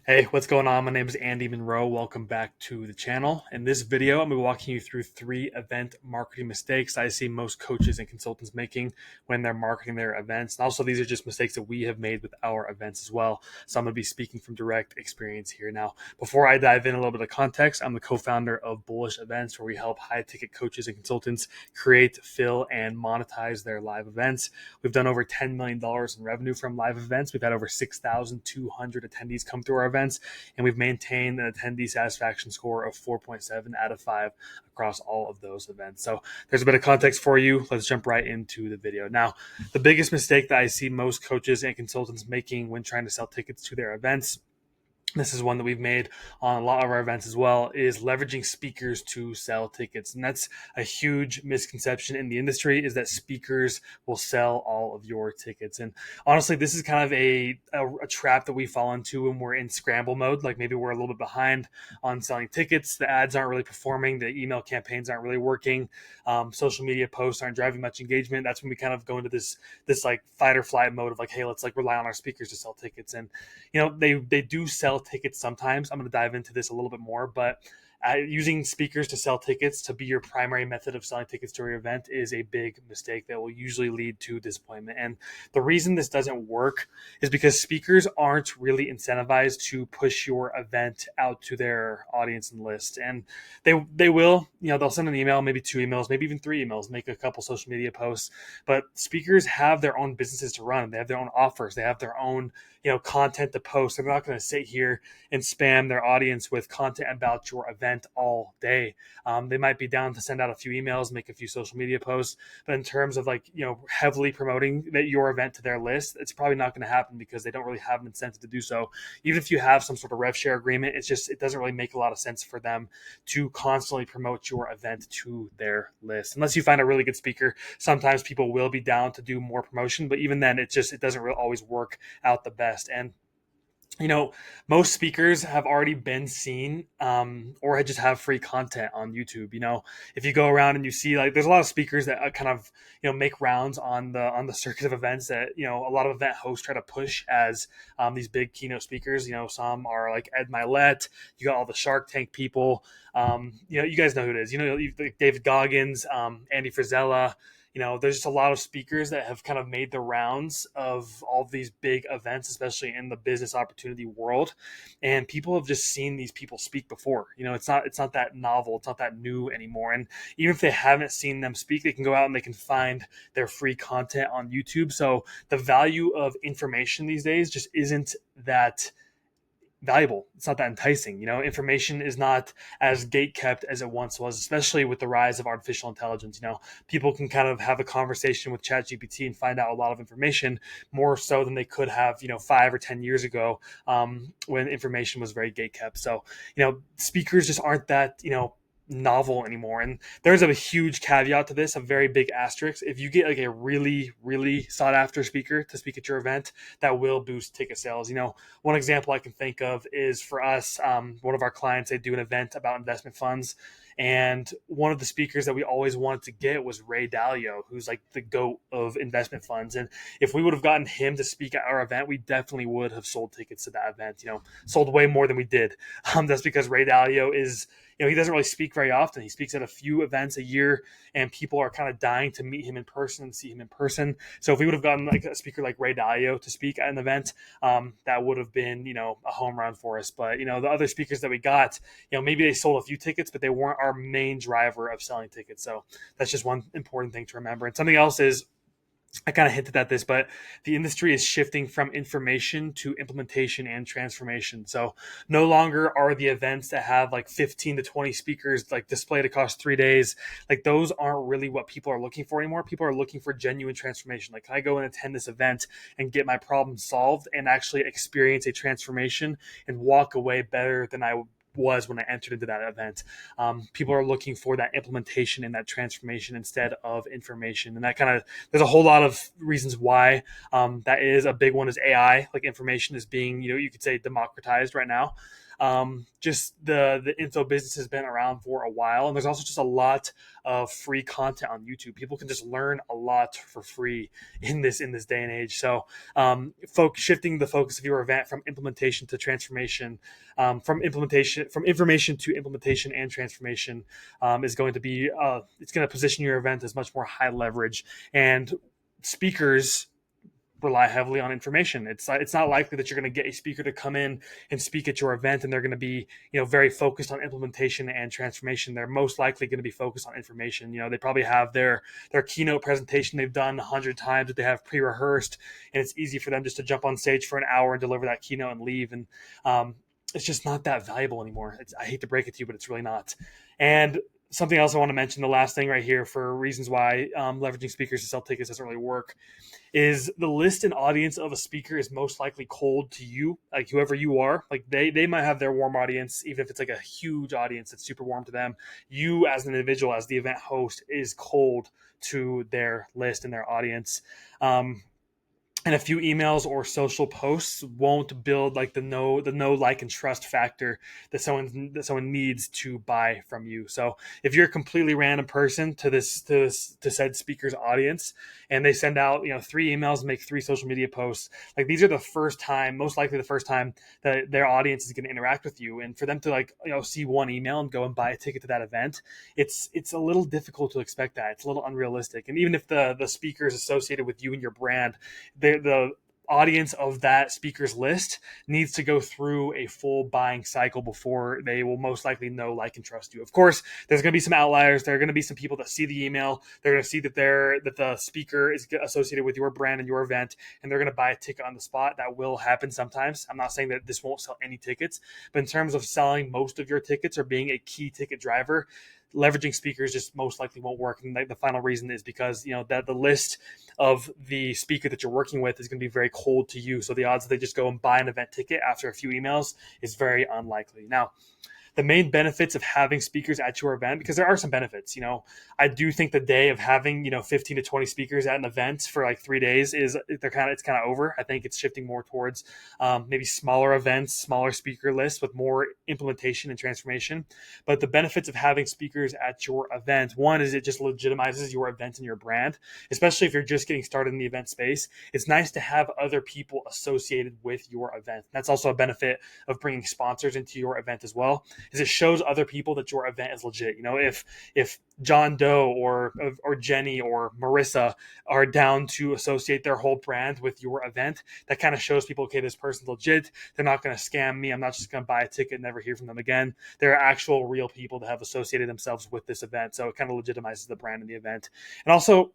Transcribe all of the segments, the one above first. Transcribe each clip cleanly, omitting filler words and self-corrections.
Hey, what's going on? My name is Andy Monroe. Welcome back to the channel. In this video, I'm going to be walking you through 3 event marketing mistakes I see most coaches and consultants making when they're marketing their events. And also, these are just mistakes that we have made with our events as well. So I'm going to be speaking from direct experience here. Now, before I dive in a little bit of context, I'm the co-founder of Bullish Events, where we help high-ticket coaches and consultants create, fill, and monetize their live events. We've done over $10 million in revenue from live events. We've had over 6,200 attendees come through our events, and we've maintained an attendee satisfaction score of 4.7 out of 5 across all of those events. So there's a bit of context for you. Let's jump right into the video. Now, the biggest mistake that I see most coaches and consultants making when trying to sell tickets to their events, this is one that we've made on a lot of our events as well, is leveraging speakers to sell tickets. And that's a huge misconception in the industry, is that speakers will sell all of your tickets. And honestly, this is kind of a trap that we fall into when we're in scramble mode. Like maybe we're a little bit behind on selling tickets. The ads aren't really performing. The email campaigns aren't really working. Social media posts aren't driving much engagement. That's when we kind of go into this like fight or flight mode of like, hey, let's like rely on our speakers to sell tickets. And they do sell tickets sometimes. I'm going to dive into this a little bit more, but using speakers to sell tickets to be your primary method of selling tickets to your event is a big mistake that will usually lead to disappointment. And the reason this doesn't work is because speakers aren't really incentivized to push your event out to their audience and list. And they will, they'll send an email, maybe 2 emails, maybe even 3 emails, make a couple social media posts. But speakers have their own businesses to run. They have their own offers. They have their own content to post. They're not going to sit here and spam their audience with content about your event all day. They might be down to send out a few emails, make a few social media posts, but in terms of heavily promoting your event to their list, it's probably not going to happen because they don't really have an incentive to do so. Even if you have some sort of rev share agreement, it doesn't really make a lot of sense for them to constantly promote your event to their list. Unless you find a really good speaker, sometimes people will be down to do more promotion, but even then, it doesn't really always work out the best. And most speakers have already been seen, or just have free content on YouTube. If you go around and you see, like, there's a lot of speakers that kind of make rounds on the circuit of events that a lot of event hosts try to push as these big keynote speakers. Some are like Ed Milet. You got all the Shark Tank people. You guys know who it is. David Goggins, Andy Frisella. There's just a lot of speakers that have kind of made the rounds of all of these big events, especially in the business opportunity world. And people have just seen these people speak before. It's not that novel. It's not that new anymore. And even if they haven't seen them speak, they can go out and they can find their free content on YouTube. So the value of information these days just isn't that valuable. It's not that enticing. Information is not as gate kept as it once was, especially with the rise of artificial intelligence. People can kind of have a conversation with ChatGPT and find out a lot of information more so than they could have, 5 or 10 years ago, when information was very gate kept. So, speakers just aren't that, novel anymore. And there's a huge caveat to this, a very big asterisk. If you get like a really, really sought after speaker to speak at your event, that will boost ticket sales. One example I can think of is for us, one of our clients, they do an event about investment funds. And one of the speakers that we always wanted to get was Ray Dalio, who's like the GOAT of investment funds. And if we would have gotten him to speak at our event, we definitely would have sold tickets to that event, sold way more than we did. That's because Ray Dalio is, he doesn't really speak very often. He speaks at a few events a year, and people are kind of dying to meet him in person and see him in person. So if we would have gotten like a speaker like Ray Dalio to speak at an event, that would have been, a home run for us. But, the other speakers that we got, maybe they sold a few tickets, but they weren't our main driver of selling tickets. So that's just one important thing to remember. And something else is, I kind of hinted at this, but the industry is shifting from information to implementation and transformation. So no longer are the events that have like 15 to 20 speakers like displayed across 3 days. Like those aren't really what people are looking for anymore. People are looking for genuine transformation. Like, can I go and attend this event and get my problem solved and actually experience a transformation and walk away better than I was when I entered into that event. People are looking for that implementation and that transformation instead of information. And that kind of, there's a whole lot of reasons why. That is a big one is AI. Like information is being, you could say democratized right now. Just the info business has been around for a while, and there's also just a lot of free content on YouTube. People can just learn a lot for free in this day and age. So, shifting the focus of your event from implementation to transformation, from information to implementation and transformation, is going to be it's going to position your event as much more high leverage. And speakers rely heavily on information. It's not likely that you're going to get a speaker to come in and speak at your event and they're going to be, very focused on implementation and transformation. They're most likely going to be focused on information. They probably have their keynote presentation they've done 100 times that they have pre-rehearsed, and it's easy for them just to jump on stage for an hour and deliver that keynote and leave. And it's just not that valuable anymore. I hate to break it to you, but it's really not. And something else I want to mention, the last thing right here for reasons why leveraging speakers to sell tickets doesn't really work, is the list and audience of a speaker is most likely cold to you, like whoever you are. Like they might have their warm audience, even if it's like a huge audience that's super warm to them. You as an individual, as the event host, is cold to their list and their audience. And a few emails or social posts won't build like the know, like, and trust factor that someone needs to buy from you. So if you're a completely random person to said speaker's audience, and they send out 3 emails and make 3 social media posts, like these are most likely the first time that their audience is going to interact with you. And for them to see one email and go and buy a ticket to that event, it's a little difficult to expect that. It's a little unrealistic. And even if the speaker is associated with you and your brand, the audience of that speaker's list needs to go through a full buying cycle before they will most likely know, like, and trust you. Of course, there's going to be some outliers. There are going to be some people that see the email. They're going to see that the speaker is associated with your brand and your event, and they're going to buy a ticket on the spot. That will happen sometimes. I'm not saying that this won't sell any tickets, but in terms of selling most of your tickets or being a key ticket driver, leveraging speakers just most likely won't work. And the final reason is because that the list of the speaker that you're working with is going to be very cold to you. So the odds that they just go and buy an event ticket after a few emails is very unlikely. Now, the main benefits of having speakers at your event, because there are some benefits. I do think the day of having 15 to 20 speakers at an event for like 3 days it's kind of over. I think it's shifting more towards maybe smaller events, smaller speaker lists with more implementation and transformation. But the benefits of having speakers at your event, one is it just legitimizes your event and your brand, especially if you're just getting started in the event space. It's nice to have other people associated with your event. That's also a benefit of bringing sponsors into your event as well, is it shows other people that your event is legit. If John Doe or Jenny or Marissa are down to associate their whole brand with your event, that kind of shows people, okay, this person's legit. They're not going to scam me. I'm not just going to buy a ticket and never hear from them again. They're actual real people that have associated themselves with this event. So it kind of legitimizes the brand and the event. And also,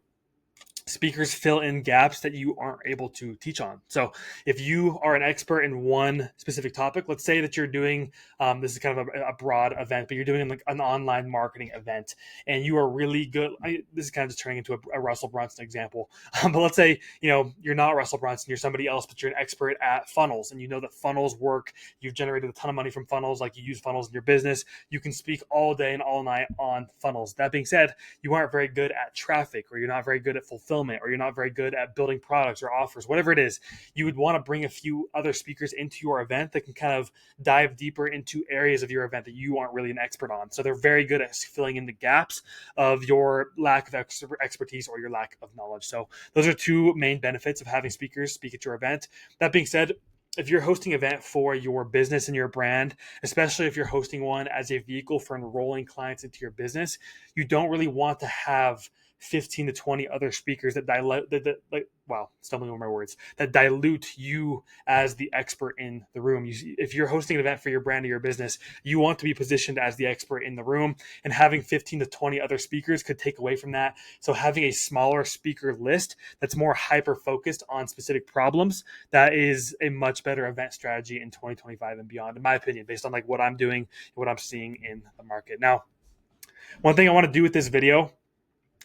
speakers fill in gaps that you aren't able to teach on. So if you are an expert in one specific topic, let's say that you're doing, this is kind of a broad event, but you're doing like an online marketing event, and you are really good. This is kind of just turning into a Russell Brunson example. But let's say, you're not Russell Brunson, you're somebody else, but you're an expert at funnels, and you know that funnels work. You've generated a ton of money from funnels, like you use funnels in your business. You can speak all day and all night on funnels. That being said, you aren't very good at traffic, or you're not very good at fulfillment, or you're not very good at building products or offers, whatever it is. You would want to bring a few other speakers into your event that can kind of dive deeper into areas of your event that you aren't really an expert on. So they're very good at filling in the gaps of your lack of expertise or your lack of knowledge. So those are 2 main benefits of having speakers speak at your event. That being said, if you're hosting an event for your business and your brand, especially if you're hosting one as a vehicle for enrolling clients into your business, you don't really want to have 15 to 20 other speakers that stumbling over my words, that dilute you as the expert in the room. If you're hosting an event for your brand or your business, you want to be positioned as the expert in the room, and having 15 to 20 other speakers could take away from that. So having a smaller speaker list that's more hyper focused on specific problems, that is a much better event strategy in 2025 and beyond, in my opinion, based on like what I'm doing and what I'm seeing in the market. Now, one thing I want to do with this video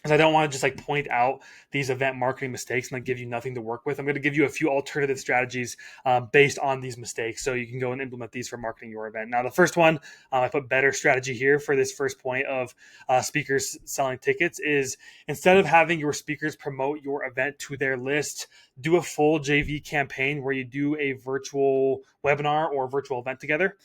because I don't want to just like point out these event marketing mistakes and like give you nothing to work with. I'm going to give you a few alternative strategies based on these mistakes, so you can go and implement these for marketing your event. Now, the first one, I put better strategy here for this first point of speakers selling tickets is instead of having your speakers promote your event to their list, do a full JV campaign where you do a virtual webinar or virtual event together.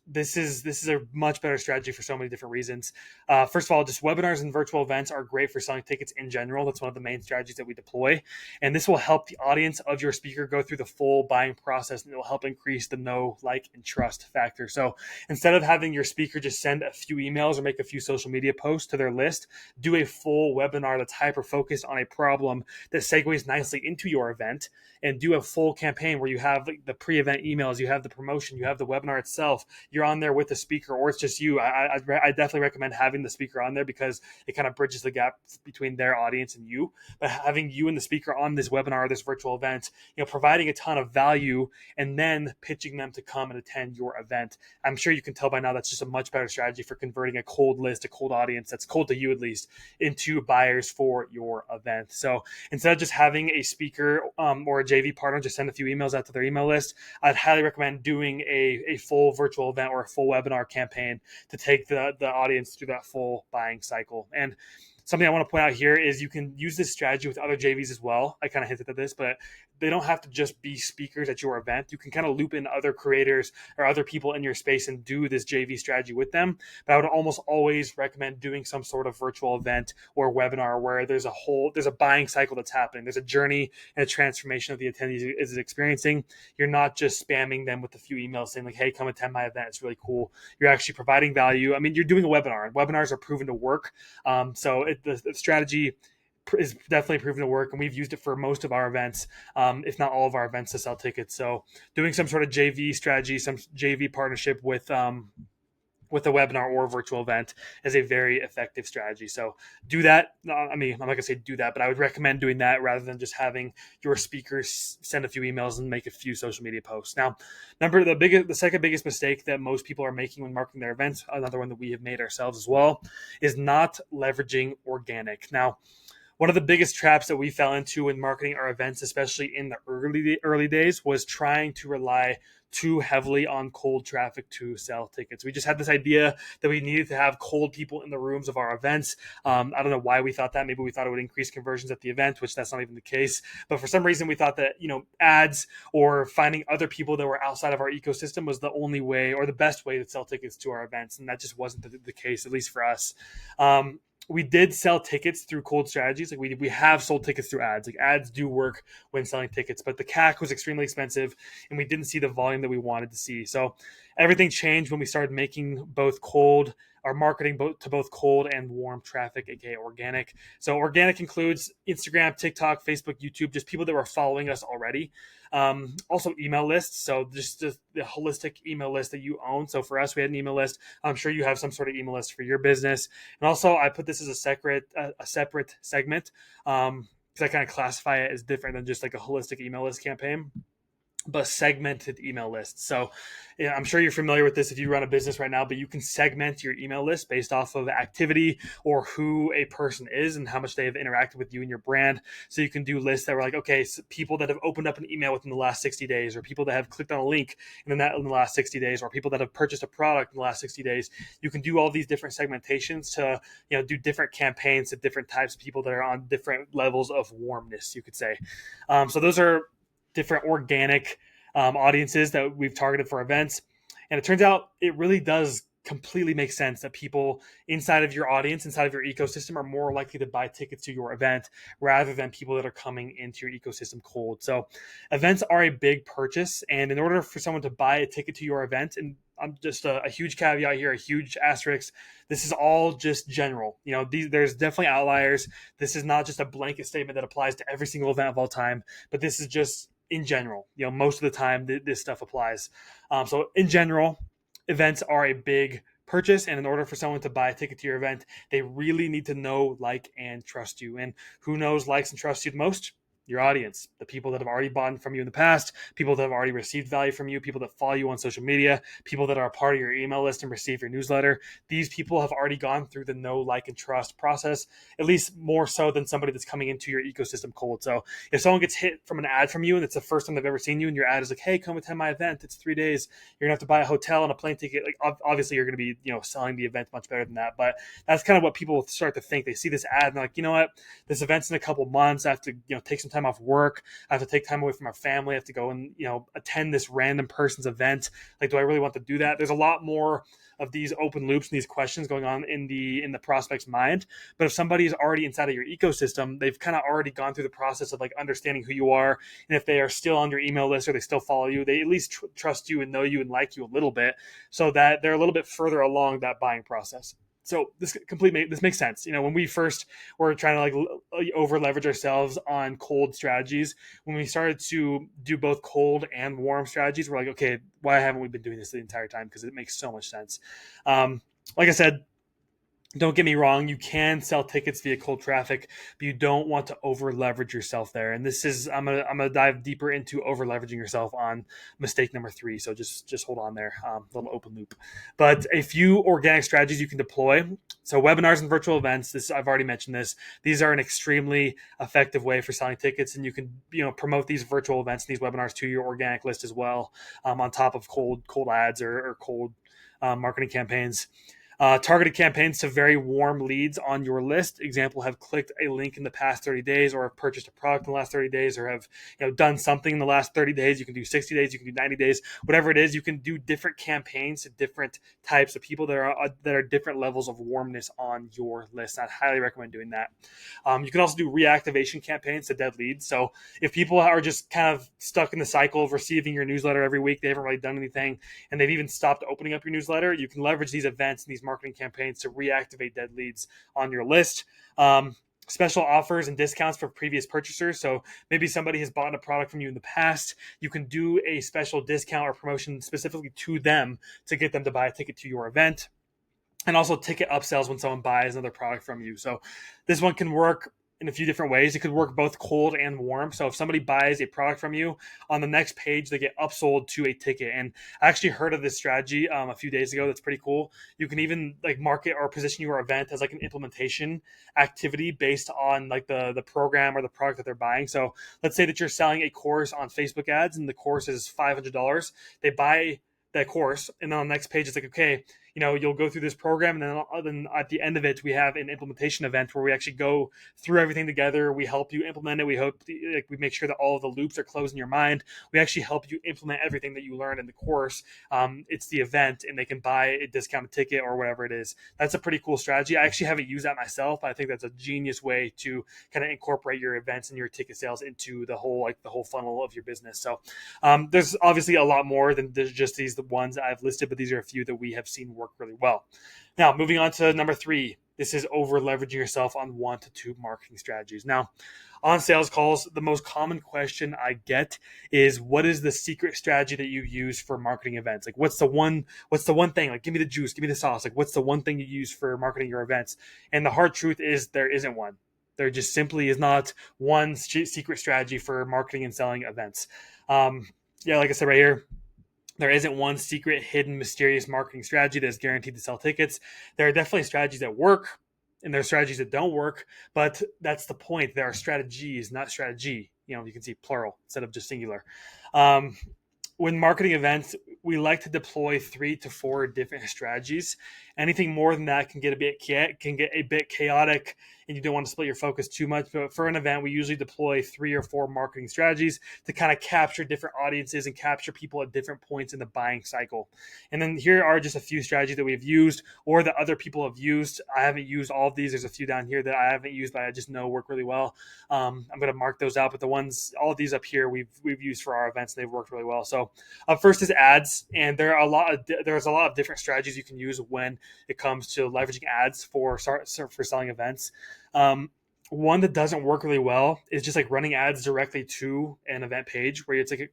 This is a much better strategy for so many different reasons. First of all, just webinars and virtual events are great for selling tickets in general. That's one of the main strategies that we deploy. And this will help the audience of your speaker go through the full buying process, and it will help increase the know, like, and trust factor. So instead of having your speaker just send a few emails or make a few social media posts to their list, do a full webinar that's hyper focused on a problem that segues nicely into your event, and do a full campaign where you have the pre-event emails, you have the promotion, you have the webinar itself, you're on there with the speaker, or it's just you. I definitely recommend having the speaker on there because it kind of bridges the gap between their audience and you. But having you and the speaker on this webinar or this virtual event, providing a ton of value and then pitching them to come and attend your event. I'm sure you can tell by now that's just a much better strategy for converting a cold list, a cold audience that's cold to you at least, into buyers for your event. So instead of just having a speaker or a JV partner just send a few emails out to their email list, I'd highly recommend doing a full virtual event or a full webinar campaign to take the audience through that full buying cycle. And something I want to point out here is you can use this strategy with other JVs as well. I kind of hinted at this, but they don't have to just be speakers at your event. You can kind of loop in other creators or other people in your space and do this JV strategy with them. But I would almost always recommend doing some sort of virtual event or webinar where there's a buying cycle that's happening. There's a journey and a transformation of the attendees is experiencing. You're not just spamming them with a few emails saying like, hey, come attend my event. It's really cool. You're actually providing value. I mean, you're doing a webinar, and webinars are proven to work. The strategy is definitely proven to work, and we've used it for most of our events, if not all of our events, to sell tickets. So doing some sort of JV strategy, some JV partnership with a webinar or a virtual event is a very effective strategy. So do that. I mean, I'm not gonna say do that, but I would recommend doing that rather than just having your speakers send a few emails and make a few social media posts. Now, the second biggest mistake that most people are making when marketing their events, another one that we have made ourselves as well, is not leveraging organic. Now, one of the biggest traps that we fell into in marketing our events, especially in the early days, was trying to rely too heavily on cold traffic to sell tickets. We just had this idea that we needed to have cold people in the rooms of our events. I don't know why we thought that. Maybe we thought it would increase conversions at the event, which that's not even the case. But for some reason, we thought that ads or finding other people that were outside of our ecosystem was the only way or the best way to sell tickets to our events, and that just wasn't the case, at least for us. We did sell tickets through cold strategies. Like we have sold tickets through ads. Like ads do work when selling tickets, but the CAC was extremely expensive and we didn't see the volume that we wanted to see. So everything changed when we started making our marketing to both cold and warm traffic, aka organic. So organic includes Instagram, TikTok, Facebook, YouTube, just people that were following us already. Also email lists. So just the holistic email list that you own. So for us, we had an email list. I'm sure you have some sort of email list for your business. And also I put this as a separate segment because I kind of classify it as different than just like a holistic email list campaign, but segmented email lists. So I'm sure you're familiar with this if you run a business right now, but you can segment your email list based off of activity or who a person is and how much they have interacted with you and your brand. So you can do lists that were like, okay, so people that have opened up an email within the last 60 days, or people that have clicked on a link in the last 60 days, or people that have purchased a product in the last 60 days. You can do all these different segmentations to do different campaigns to different types of people that are on different levels of warmness, you could say. So those are different organic audiences that we've targeted for events. And it turns out it really does completely make sense that people inside of your audience, inside of your ecosystem, are more likely to buy tickets to your event rather than people that are coming into your ecosystem cold. So events are a big purchase. And in order for someone to buy a ticket to your event, and I'm just a huge caveat here, a huge asterisk, this is all just general. There's definitely outliers. This is not just a blanket statement that applies to every single event of all time, but this is just in general. Most of the time this stuff applies. So in general, events are a big purchase, and in order for someone to buy a ticket to your event, they really need to know, like, and trust you. And who knows, likes, and trusts you the most? Your audience, the people that have already bought from you in the past, people that have already received value from you, people that follow you on social media, people that are a part of your email list and receive your newsletter. These people have already gone through the know, like, and trust process, at least more so than somebody that's coming into your ecosystem cold. So if someone gets hit from an ad from you and it's the first time they've ever seen you and your ad is like, hey, come attend my event, it's 3 days, you're gonna have to buy a hotel and a plane ticket, like obviously you're gonna be, selling the event much better than that. But that's kind of what people start to think. They see this ad and they're like, you know what, this event's in a couple months, I have to take some time off work, I have to take time away from our family, I have to go and attend this random person's event. Like, do I really want to do that? There's a lot more of these open loops and these questions going on in the prospect's mind. But if somebody is already inside of your ecosystem, they've kind of already gone through the process of like understanding who you are, and if they are still on your email list or they still follow you, they at least trust you and know you and like you a little bit, so that they're a little bit further along that buying process. So this makes sense. When we first were trying to like over leverage ourselves on cold strategies, when we started to do both cold and warm strategies, we're like, okay, why haven't we been doing this the entire time? Because it makes so much sense. Like I said, don't get me wrong, you can sell tickets via cold traffic, but you don't want to over leverage yourself there. And this is, I'm gonna dive deeper into over leveraging yourself on mistake number 3. So just hold on there, little open loop. But a few organic strategies you can deploy. So webinars and virtual events, this I've already mentioned this. These are an extremely effective way for selling tickets, and you can promote these virtual events and these webinars to your organic list as well, on top of cold ads or cold marketing campaigns. Targeted campaigns to very warm leads on your list. Example, have clicked a link in the past 30 days, or have purchased a product in the last 30 days, or have done something in the last 30 days. You can do 60 days, you can do 90 days, whatever it is. You can do different campaigns to different types of people that are different levels of warmness on your list. I highly recommend doing that. You can also do reactivation campaigns to dead leads. So if people are just kind of stuck in the cycle of receiving your newsletter every week, they haven't really done anything, and they've even stopped opening up your newsletter, you can leverage these events and these marketing campaigns to reactivate dead leads on your list. Special offers and discounts for previous purchasers. So maybe somebody has bought a product from you in the past. You can do a special discount or promotion specifically to them to get them to buy a ticket to your event. And also ticket upsells when someone buys another product from you. So this one can work in a few different ways. It could work both cold and warm. So if somebody buys a product from you, on the next page, they get upsold to a ticket. And I actually heard of this strategy a few days ago. That's pretty cool. You can even like market or position your event as like an implementation activity based on like the program or the product that they're buying. So let's say that you're selling a course on Facebook ads and the course is $500. They buy that course, and then on the next page it's like, okay, you'll go through this program, and then at the end of it we have an implementation event where we actually go through everything together. We help you implement it. We make sure that all of the loops are closed in your mind. We actually help you implement everything that you learned in the course. It's the event, and they can buy a discounted ticket or whatever it is. That's a pretty cool strategy. I actually haven't used that myself, but I think that's a genius way to kind of incorporate your events and your ticket sales into the whole funnel of your business. So there's obviously a lot more than just these the ones I've listed, but these are a few that we have seen work really well. Now, moving on to number 3, this is over leveraging yourself on 1 to 2 marketing strategies. Now, on sales calls, the most common question I get is, what is the secret strategy that you use for marketing events? Like, what's the one thing? Like, give me the juice, give me the sauce. Like, what's the one thing you use for marketing your events? And the hard truth is there isn't one. There just simply is not one secret strategy for marketing and selling events. Like I said right here, there isn't one secret, hidden, mysterious marketing strategy that's guaranteed to sell tickets. There are definitely strategies that work, and there are strategies that don't work, but that's the point. There are strategies, not strategy. You can see plural instead of just singular. When marketing events, we like to deploy 3 to 4 different strategies. Anything more than that can get a bit chaotic, and you don't want to split your focus too much. But for an event, we usually deploy 3 or 4 marketing strategies to kind of capture different audiences and capture people at different points in the buying cycle. And then here are just a few strategies that we've used or that other people have used. I haven't used all of these. There's a few down here that I haven't used, but I just know work really well. I'm going to mark those out, but all of these up here we've used for our events, and they've worked really well. So up first is ads, and there's a lot of different strategies you can use when it comes to leveraging ads for selling events. One that doesn't work really well is just like running ads directly to an event page where it's like,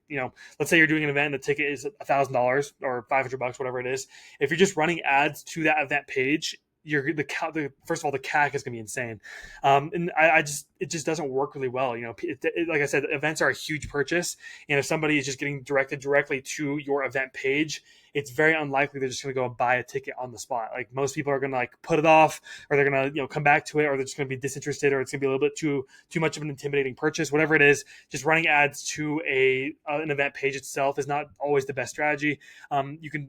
let's say you're doing an event and the ticket is $1,000 or $500, whatever it is. If you're just running ads to that event page, first of all, the CAC is going to be insane. And it just doesn't work really well. Like I said, events are a huge purchase. And if somebody is just getting directed directly to your event page, it's very unlikely they're just going to go and buy a ticket on the spot. Like most people are going to like put it off, or they're going to come back to it, or they're just going to be disinterested, or it's going to be a little bit too much of an intimidating purchase. Whatever it is, just running ads to an event page itself is not always the best strategy.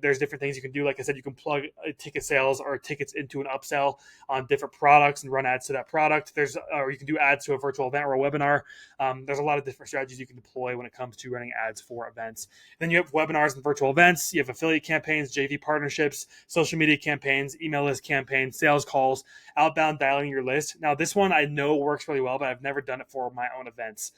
There's different things you can do. Like I said, you can plug ticket sales or tickets into an upsell on different products and run ads to that product. Or you can do ads to a virtual event or a webinar. There's a lot of different strategies you can deploy when it comes to running ads for events. Then you have webinars and virtual events. You have affiliate campaigns, JV partnerships, social media campaigns, email list campaigns, sales calls, outbound dialing your list. Now, this one I know works really well, but I've never done it for my own events.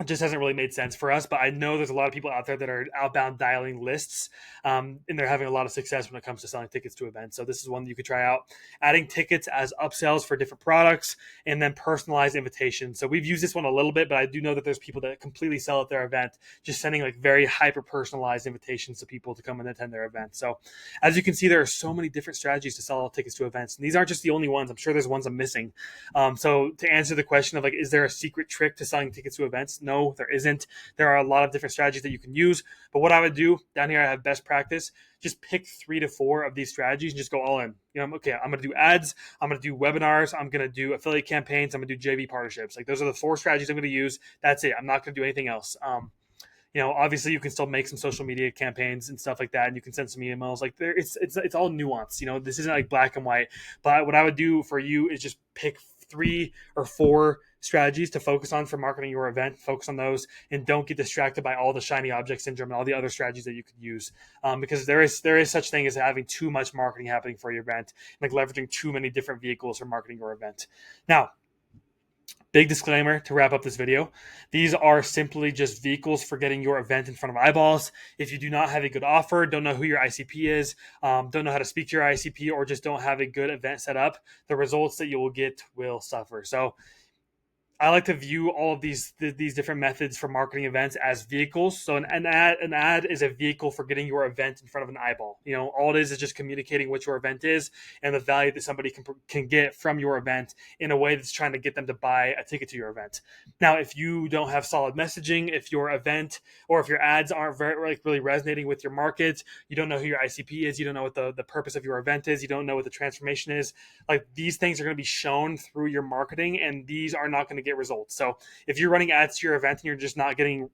It just hasn't really made sense for us, but I know there's a lot of people out there that are outbound dialing lists, and they're having a lot of success when it comes to selling tickets to events. So this is one that you could try out. Adding tickets as upsells for different products, and then personalized invitations. So we've used this one a little bit, but I do know that there's people that completely sell at their event, just sending like very hyper personalized invitations to people to come and attend their event. So as you can see, there are so many different strategies to sell tickets to events, and these aren't just the only ones. I'm sure there's ones I'm missing. So to answer the question of like, is there a secret trick to selling tickets to events? No, there isn't. There are a lot of different strategies that you can use. But what I would do down here, I have best practice. Just pick 3 to 4 of these strategies and just go all in. Okay, I'm going to do ads. I'm going to do webinars. I'm going to do affiliate campaigns. I'm going to do JV partnerships. Like those are the 4 strategies I'm going to use. That's it. I'm not going to do anything else. Obviously you can still make some social media campaigns and stuff like that, and you can send some emails. Like it's all nuance. This isn't like black and white. But what I would do for you is just pick 3 or 4 strategies to focus on for marketing your event. Focus on those, and don't get distracted by all the shiny object syndrome and all the other strategies that you could use, because there is such thing as having too much marketing happening for your event, like leveraging too many different vehicles for marketing your event. Now, big disclaimer to wrap up this video. These are simply just vehicles for getting your event in front of eyeballs. If you do not have a good offer, don't know who your ICP is, don't know how to speak to your ICP, or just don't have a good event set up, the results that you will get will suffer. So I like to view all of these different methods for marketing events as vehicles. So an ad is a vehicle for getting your event in front of an eyeball. All it is just communicating what your event is and the value that somebody can get from your event in a way that's trying to get them to buy a ticket to your event. Now, if you don't have solid messaging, if your event or if your ads aren't really resonating with your market, you don't know who your ICP is, you don't know what the purpose of your event is, you don't know what the transformation is, like these things are going to be shown through your marketing, and these are not going to get results. So if you're running ads to your event and you're just not getting,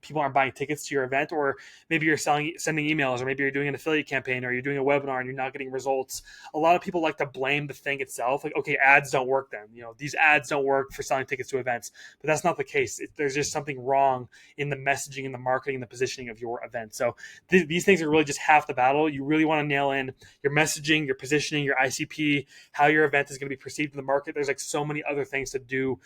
people aren't buying tickets to your event, or maybe you're sending emails, or maybe you're doing an affiliate campaign, or you're doing a webinar and you're not getting results, a lot of people like to blame the thing itself. Like, okay, ads don't work then. These ads don't work for selling tickets to events. But that's not the case. There's just something wrong in the messaging and the marketing and the positioning of your event. So these things are really just half the battle. You really want to nail in your messaging, your positioning, your ICP, how your event is going to be perceived in the market. There's like so many other things to do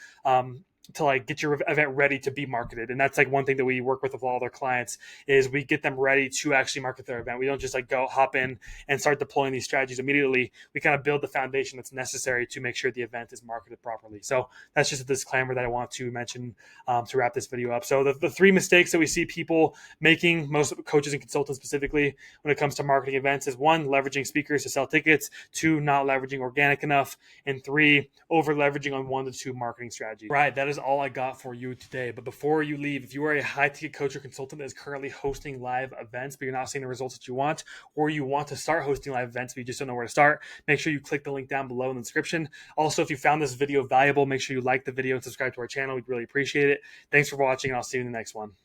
to like get your event ready to be marketed. And that's like one thing that we work with all their clients is we get them ready to actually market their event. We don't just like go hop in and start deploying these strategies immediately. We kind of build the foundation that's necessary to make sure the event is marketed properly. So that's just a disclaimer that I want to mention to wrap this video up. So the 3 mistakes that we see people making, most coaches and consultants specifically, when it comes to marketing events is 1, leveraging speakers to sell tickets, 2, not leveraging organic enough, and 3, over leveraging on 1 to 2 marketing strategies. Right, that is all I got for you today. But before you leave, if you are a high ticket coach or consultant that is currently hosting live events, but you're not seeing the results that you want, or you want to start hosting live events, but you just don't know where to start, make sure you click the link down below in the description. Also, if you found this video valuable, make sure you like the video and subscribe to our channel. We'd really appreciate it. Thanks for watching, and I'll see you in the next one.